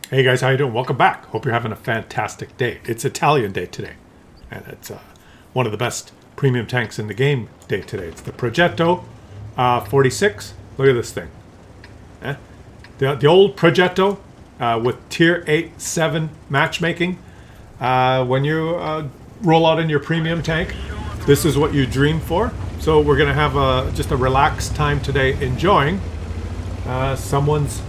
Hey guys, how you doing? Welcome back. Hope you're having a fantastic day. It's Italian Day today, and it's one of the best premium tanks in the game day today. It's the Progetto 46. Look at this thing. The old Progetto with Tier 8, 7 matchmaking. When you roll out in your premium tank, this is what you dream for. So we're going to have just a relaxed time today enjoying someone's,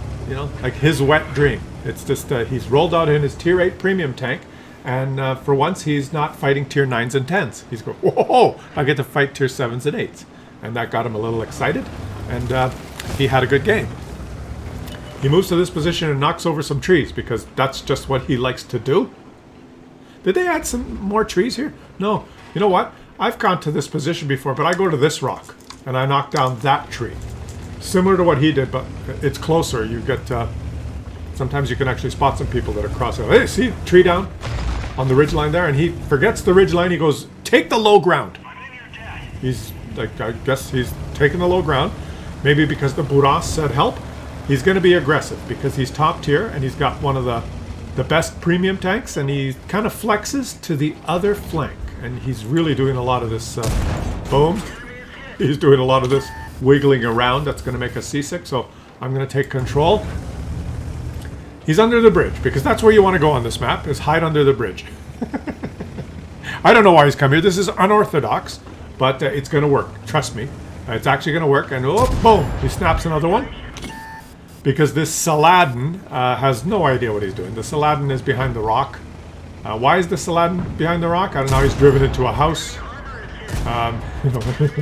like his wet dream. It's just he's rolled out in his Tier 8 premium tank, and for once he's not fighting Tier 9s and 10s. He's going, whoa, I get to fight Tier 7s and 8s. And that got him a little excited, and he had a good game. He moves to this position and knocks over some trees, because that's just what he likes to do. Did they add some more trees here? No. You know what? I've gone to this position before, but I go to this rock, and I knock down that tree. Similar to what he did, but it's closer. You get... sometimes you can actually spot some people that are crossing. Hey, see, tree down on the ridgeline there, and he forgets the ridgeline. He goes, take the low ground. He's like, I guess he's taking the low ground. Maybe because the Buras said help. He's going to be aggressive because he's top tier, and he's got one of the best premium tanks, and he kind of flexes to the other flank. And he's really doing a lot of this, boom. He's doing a lot of this wiggling around. That's going to make us seasick, so I'm going to take control. He's under the bridge, because that's where you want to go on this map, is hide under the bridge. I don't know why he's come here. This is unorthodox, but it's going to work. Trust me. It's actually going to work. And oh, boom, he snaps another one. Because this Saladin has no idea what he's doing. The Saladin is behind the rock. Why is the Saladin behind the rock? I don't know. He's driven into a house.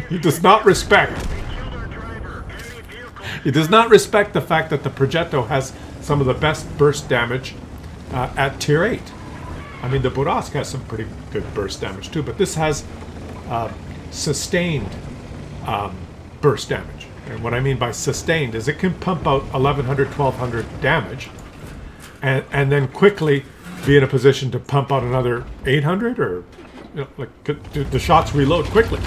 He does not respect. He does not respect the fact that the Progetto has some of the best burst damage at Tier 8. I mean, the Burask has some pretty good burst damage too, but this has sustained burst damage. And what I mean by sustained is it can pump out 1100, 1200 damage and then quickly be in a position to pump out another 800, or the shots reload quickly.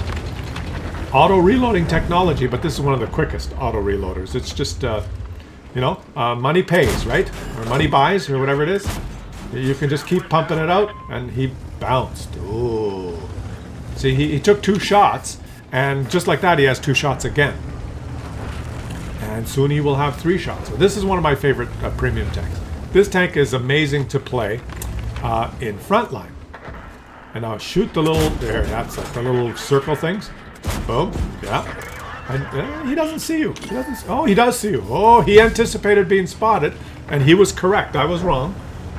Auto reloading technology, but this is one of the quickest auto reloaders. It's just money pays, right? Or money buys, or whatever it is. You can just keep pumping it out, and he bounced. Ooh. See, he took 2 shots, and just like that, he has 2 shots again. And soon he will have 3 shots. So this is one of my favorite premium tanks. This tank is amazing to play in frontline. And I'll shoot the little... There, that's like the little circle things. Boom. Yeah. And he doesn't see you. Oh, he does see you. Oh, he anticipated being spotted, and he was correct. I was wrong.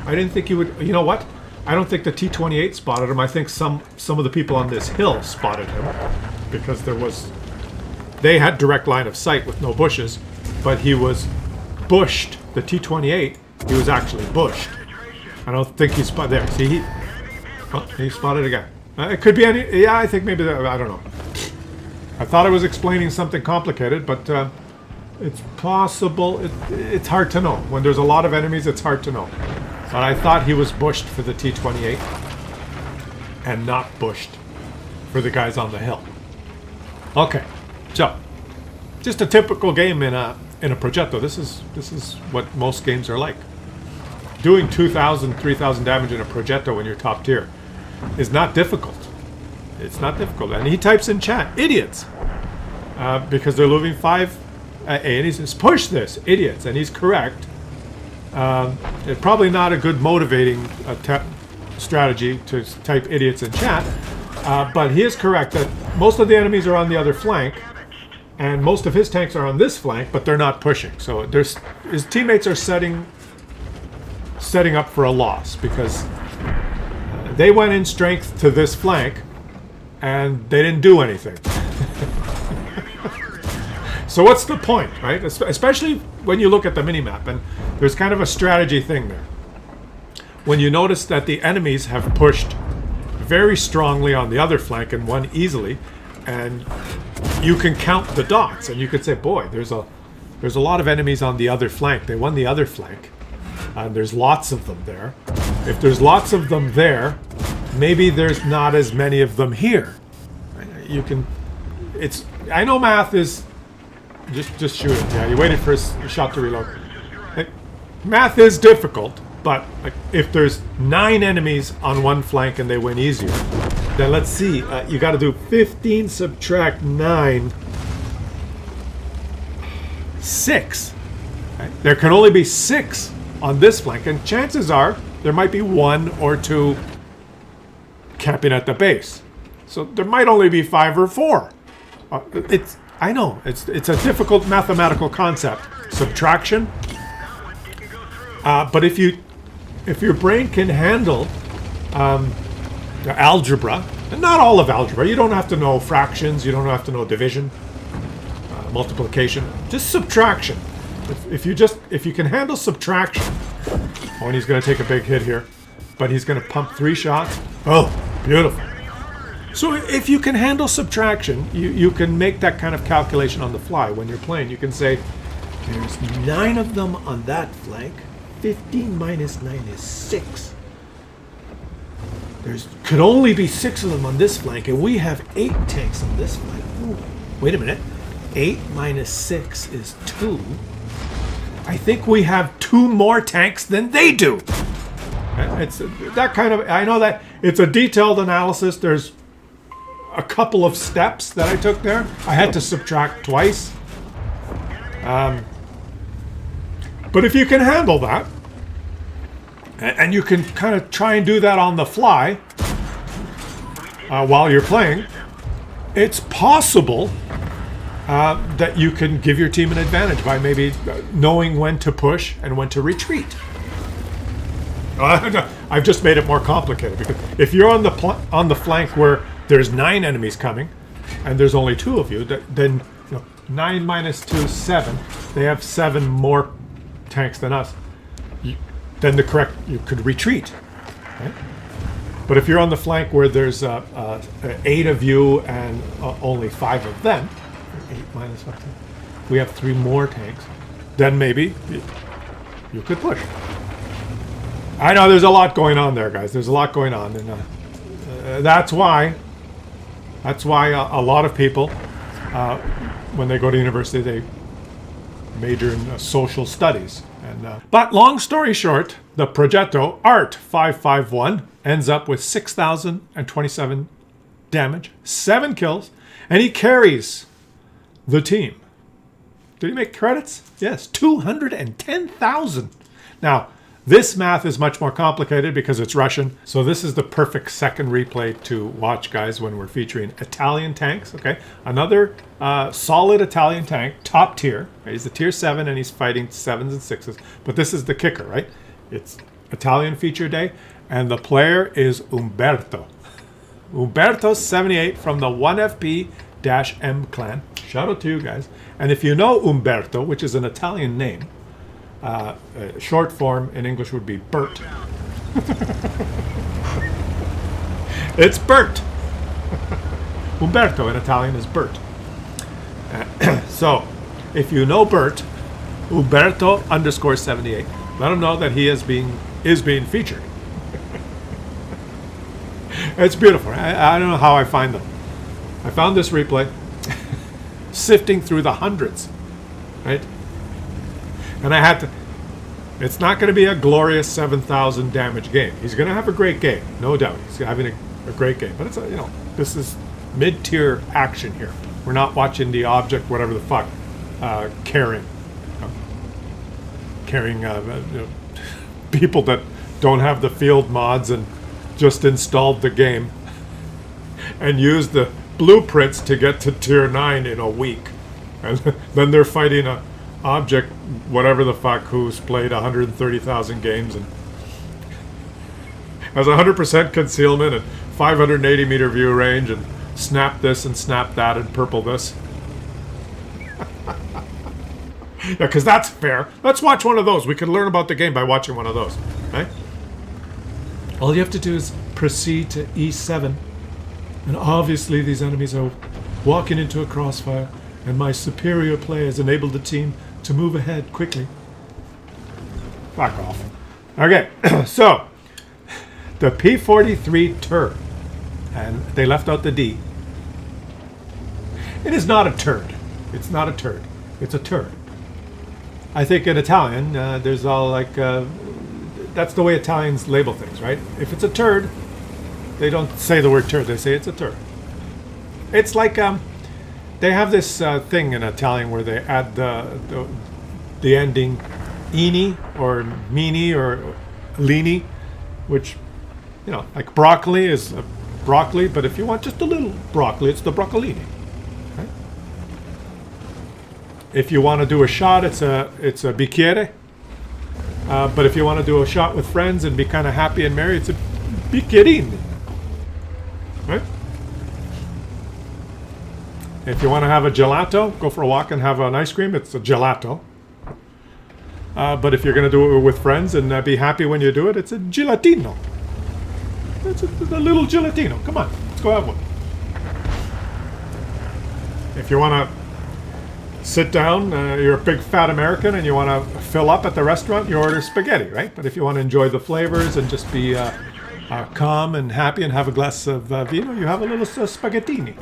I didn't think he would... You know what? I don't think the T-28 spotted him. I think some of the people on this hill spotted him, because there was... They had direct line of sight with no bushes, but he was bushed. The T-28, he was actually bushed. I don't think he spotted... There, see, he spotted again. It could be any... Yeah, I think maybe... I don't know. I thought I was explaining something complicated, but it's possible. It's hard to know. When there's a lot of enemies, it's hard to know. But I thought he was bushed for the T-28 and not bushed for the guys on the hill. Okay, so just a typical game in a Progetto. This is what most games are like. Doing 2,000, 3,000 damage in a Progetto when you're top tier is not difficult. It's not difficult. And he types in chat, idiots, because they're losing 5 and he says, push this, idiots. And he's correct. It's probably not a good motivating strategy to type idiots in chat, but he is correct that most of the enemies are on the other flank, and most of his tanks are on this flank, but they're not pushing. So his teammates are setting up for a loss, because they went in strength to this flank, and they didn't do anything. So what's the point, right? Especially when you look at the minimap, and there's kind of a strategy thing there. When you notice that the enemies have pushed very strongly on the other flank and won easily, and you can count the dots, and you could say, boy, there's a lot of enemies on the other flank. They won the other flank, and there's lots of them there. If there's lots of them there, maybe there's not as many of them here. You can... I know math is... Just shoot it. Yeah, you waited for a shot to reload. Hey, Math is difficult, but like, if there's 9 enemies on one flank and they win easier, then let's see. You got to do 15 subtract 9, 6. Right? There can only be 6 on this flank, and chances are there might be 1 or 2 camping at the base. So there might only be 5 or 4. I know it's a difficult mathematical concept, subtraction. But if your brain can handle algebra, and not all of algebra, you don't have to know fractions, you don't have to know division, multiplication, just subtraction. If you can handle subtraction, oh, and he's going to take a big hit here, but he's going to pump 3 shots. Oh, beautiful. So if you can handle subtraction, you can make that kind of calculation on the fly when you're playing. You can say, there's 9 of them on that flank. 15 minus 9 is 6. Could only be 6 of them on this flank, and we have 8 tanks on this flank. Ooh, wait a minute. 8 minus 6 is 2. I think we have 2 more tanks than they do. It's that kind of, I know that it's a detailed analysis. There's a couple of steps that I took there. I had to subtract twice. But if you can handle that, and you can kind of try and do that on the fly while you're playing, it's possible that you can give your team an advantage by maybe knowing when to push and when to retreat. I've just made it more complicated, because if you're on the flank where there's 9 enemies coming, and there's only 2 of you, then 9 minus 2 is 7. They have 7 more tanks than us. Then you could retreat. Right? But if you're on the flank where there's 8 of you and only 5 of them, 8 minus 5, we have 3 more tanks, then maybe you could push. I know there's a lot going on there, guys. There's a lot going on, and that's why a lot of people, when they go to university, they major in social studies. But long story short, the Progetto Art 551 ends up with 6,027 damage, 7 kills, and he carries the team. Did he make credits? Yes, 210,000. Now, this math is much more complicated because it's Russian, so this is the perfect second replay to watch, guys, when we're featuring Italian tanks. Okay, another solid Italian tank, top tier. Right? He's a tier 7 and he's fighting 7s and 6s. But this is the kicker, right? It's Italian feature day, and the player is Umberto. Umberto 78 from the 1FP-M clan. Shout out to you guys. And if you know Umberto, which is an Italian name, short form in English would be Bert. It's Bert. Umberto in Italian is Bert. So, if you know Bert, Umberto _78, let him know that he is being featured. It's beautiful. I don't know how I find them. I found this replay sifting through the hundreds, right? And I had to. It's not going to be a glorious 7,000 damage game. He's going to have a great game, no doubt. He's having a great game. But it's this is mid-tier action here. We're not watching the object, whatever the fuck, carrying people that don't have the field mods and just installed the game and used the blueprints to get to tier 9 in a week, and then they're fighting a object, whatever the fuck, who's played 130,000 games and has 100% concealment and 580 meter view range and snap this and snap that and purple this. Yeah, because that's fair. Let's watch one of those. We can learn about the game by watching one of those, right? All you have to do is proceed to E7, and obviously these enemies are walking into a crossfire, and my superior play has enabled the team to move ahead quickly. Fuck off. Okay, so the P-43 turd, and they left out the D. It is not a turd. It's not a turd. It's a turd. I think in Italian, there's all like that's the way Italians label things, right? If it's a turd, they don't say the word turd; they say it's a turd. It's like they have this thing in Italian where they add the ending "ini" or "mini" or "lini," which, you know, like broccoli is broccoli, but if you want just a little broccoli, it's the broccolini. Right? If you want to do a shot, it's a bicchiere. But if you want to do a shot with friends and be kind of happy and merry, it's a bicchierini. Right? If you want to have a gelato, go for a walk and have an ice cream, it's a gelato. But if you're going to do it with friends and be happy when you do it, it's a gelatino. It's a little gelatino. Come on, let's go have one. If you want to sit down, you're a big fat American and you want to fill up at the restaurant, you order spaghetti, right? But if you want to enjoy the flavors and just be calm and happy and have a glass of vino, you have a little spaghettini.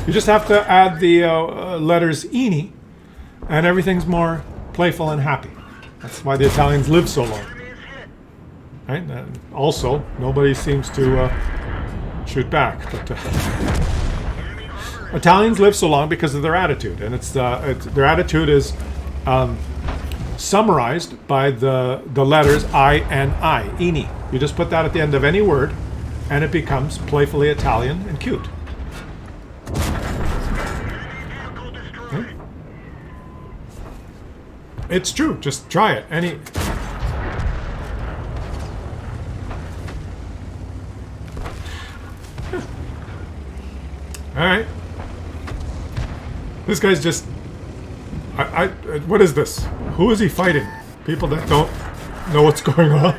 You just have to add the letters ini, and everything's more playful and happy. That's why the Italians live so long. Right? Also, nobody seems to shoot back, but Italians live so long because of their attitude, and it's their attitude is summarized by the letters I and I, ini. You just put that at the end of any word, and it becomes playfully Italian and cute. Okay? It's true. Just try it. All right. This guy's just... what is this? Who is he fighting? People that don't know what's going on?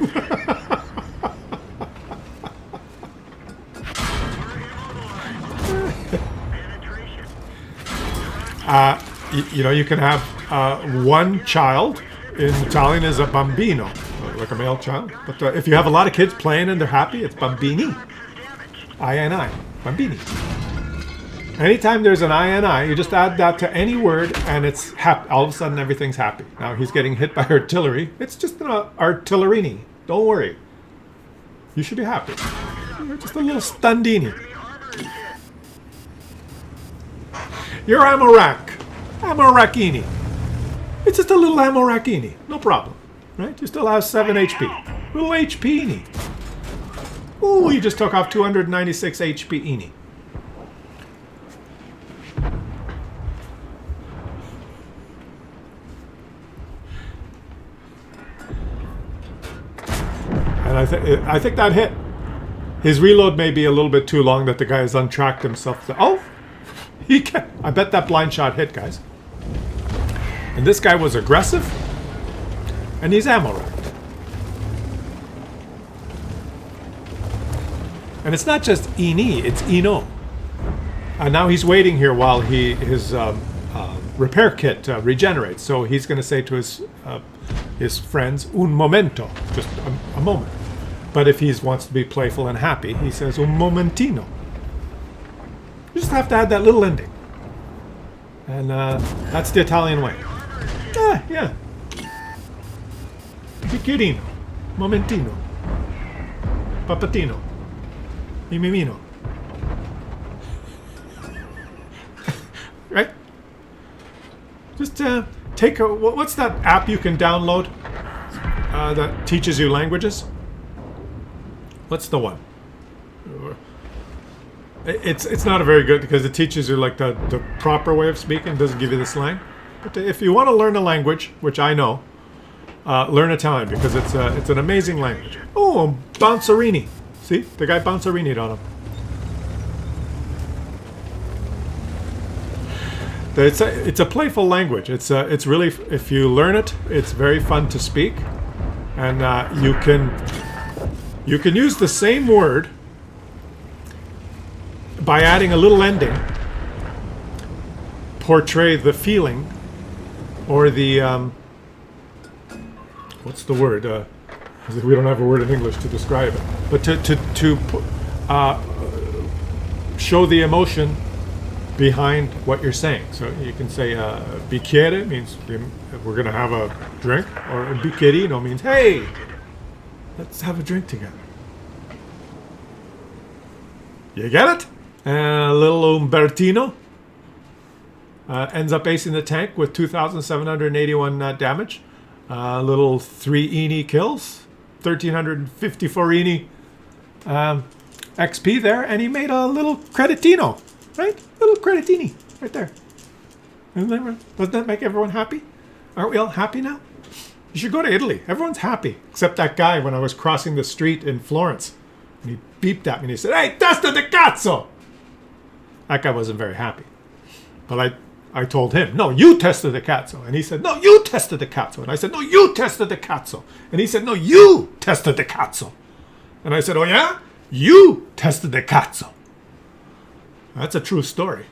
You know, you can have one child. In Italian is a bambino, like a male child. But if you have a lot of kids playing and they're happy, it's bambini. I, bambini. Anytime there's an I, you just add that to any word and it's happy. All of a sudden everything's happy. Now he's getting hit by artillery. It's just an artillerini. Don't worry. You should be happy. You're just a little standini. You're Amorakini. It's just a little Amorakini. No problem. Right? You still have 7 HP. Little HP-ini. Ooh, you just took off 296 HP-ini. And I think that hit. His reload may be a little bit too long that the guy has untracked himself. Oh, he can. I bet that blind shot hit, guys. And this guy was aggressive, and he's ammo-racked. And it's not just ini, it's ino. And now he's waiting here while his repair kit regenerates. So he's going to say to his friends, un momento, just a moment. But if he wants to be playful and happy, he says un momentino. You just have to add that little ending. And that's the Italian way. Yeah. Bicchierino, momentino, papatino, mimimino. Right? Just take what's that app you can download that teaches you languages? What's the one? It's not a very good because it teaches you like the proper way of speaking. It doesn't give you the slang. But if you want to learn a language, which I know, learn Italian because it's an amazing language. Oh, Bouncerini. See, the guy Bouncerini'd on him. It's a playful language. It's really, if you learn it, it's very fun to speak, and you can use the same word by adding a little ending, portray the feeling, or the what's the word? We don't have a word in English to describe it, but to show the emotion behind what you're saying. So you can say bicchiere means we're going to have a drink, or bicchierino means, hey, let's have a drink together. You get it? Little Umbertino ends up acing the tank with 2,781 damage. Little 3 Eni kills, 1,354 Eni XP there, and he made a little creditino, right? Little creditini right there. Doesn't that make everyone happy? Aren't we all happy now? You should go to Italy. Everyone's happy, except that guy when I was crossing the street in Florence. And he beeped at me and he said, hey, testa di cazzo! That guy wasn't very happy. But I told him, no, you testa di cazzo. And he said, no, you testa di cazzo. And I said, no, you testa di cazzo. And he said, no, you testa di cazzo. And I said, oh yeah? You testa di cazzo. That's a true story.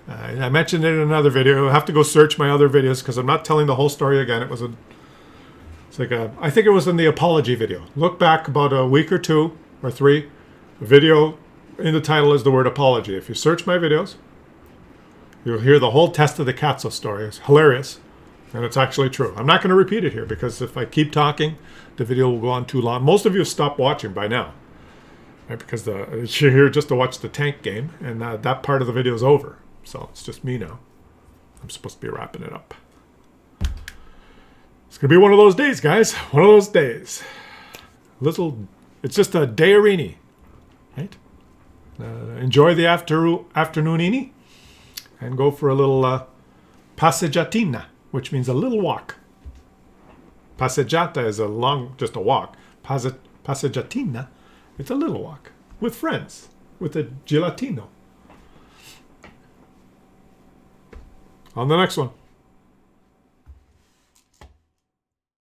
I mentioned it in another video. You'll have to go search my other videos because I'm not telling the whole story again. I think it was in the apology video. Look back about a week or 2 or 3. The video in the title is the word apology. If you search my videos, you'll hear the whole testa di cazzo story. It's hilarious, and it's actually true. I'm not going to repeat it here because if I keep talking, the video will go on too long. Most of you have stopped watching by now, right? Because you're here just to watch the tank game, and that part of the video is over. So it's just me now. I'm supposed to be wrapping it up. It's going to be one of those days, guys. One of those days. It's just a dayarini, right? Enjoy the afternoonini and go for a little passeggiatina, which means a little walk. Passeggiata is just a walk. Passeggiatina, it's a little walk with friends, with a gelatino. On the next one.